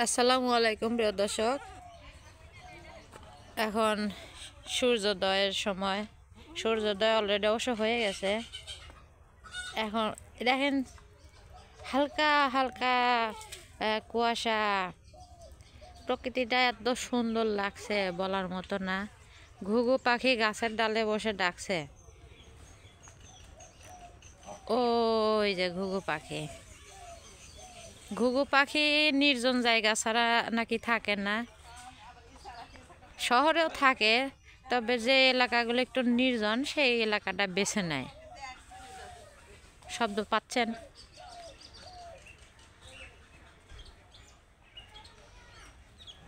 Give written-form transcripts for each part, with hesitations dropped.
আসসালামু আলাইকুম প্রিয় দর্শক। এখন সূর্যোদয়ের সময়, সূর্যোদয় অলরেডি অবশ্য হয়ে গেছে। এখন দেখেন হালকা হালকা কুয়াশা, প্রকৃতিটা এত সুন্দর লাগছে বলার মতো না। ঘুঘু পাখি গাছের ডালে বসে ডাকছে। ওই যে ঘুঘু পাখি, ঘুঘু পাখি নির্জন জায়গা ছাড়া নাকি থাকে না, শহরেও থাকে, তবে যে এলাকাগুলো একটু নির্জন সেই এলাকাটা বেছে নেয়। শব্দ পাচ্ছেন?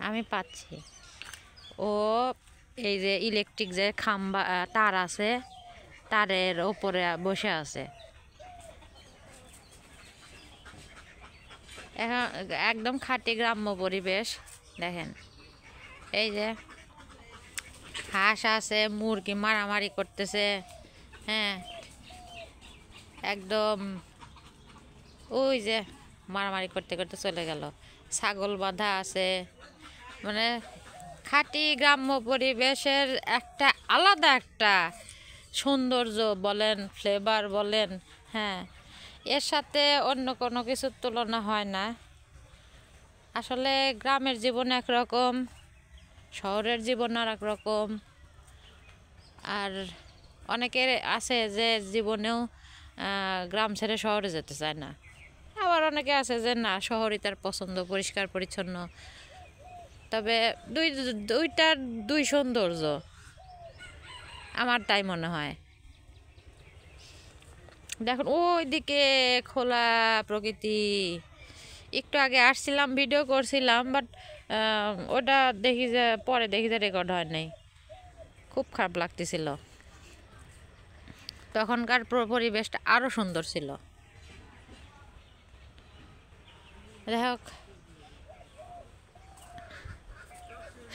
আমি পাচ্ছি। ও এই যে ইলেকট্রিক যে খাম্বা তার আছে, তারের ওপরে বসে আছে। এখন একদম খাঁটি গ্রাম্য পরিবেশ। দেখেন এই যে হাঁস আছে, মুরগি মারামারি করতেছে। হ্যাঁ, একদম ওই যে মারামারি করতে করতে চলে গেল। ছাগল বাঁধা আছে। মানে খাঁটি গ্রাম্য পরিবেশের একটা আলাদা একটা সৌন্দর্য বলেন, ফ্লেভার বলেন, হ্যাঁ, এর সাথে অন্য কোনো কিছুর তুলনা হয় না। আসলে গ্রামের জীবন একরকম, শহরের জীবন আর একরকম। আর অনেকের আছে যে জীবনেও গ্রাম ছেড়ে শহরে যেতে চায় না। আবার অনেকে আছে যে না, শহরই তার পছন্দ, পরিষ্কার পরিচ্ছন্ন। তবে দুইটার দুই সৌন্দর্য, আমার তাই মনে হয়। দেখুন ওই দিকে খোলা প্রকৃতি। একটু আগে আসছিলাম, ভিডিও করছিলাম, বাট ওটা পরে দেখি যে রেকর্ড হয় নাই। খুব খারাপ লাগতেছিল। তখনকার পরিবেশটা আরো সুন্দর ছিল। যাই হোক,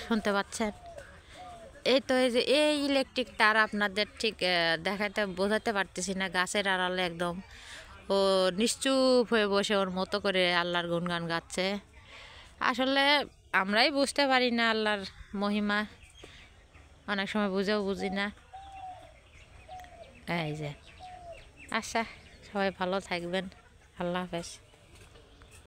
শুনতে পাচ্ছেন? এই তো এই যে এই ইলেকট্রিক তার আপনাদের ঠিক বোঝাতে পারতেছি না। গাছের আড়ালে একদম ও নিশ্চুপ হয়ে বসে ওর মতো করে আল্লাহর গুণগান গাচ্ছে। আসলে আমরাই বুঝতে পারি না আল্লাহর মহিমা, অনেক সময় বুঝেও বুঝি না। এই যে আচ্ছা, সবাই ভালো থাকবেন। আল্লাহ হাফেজ।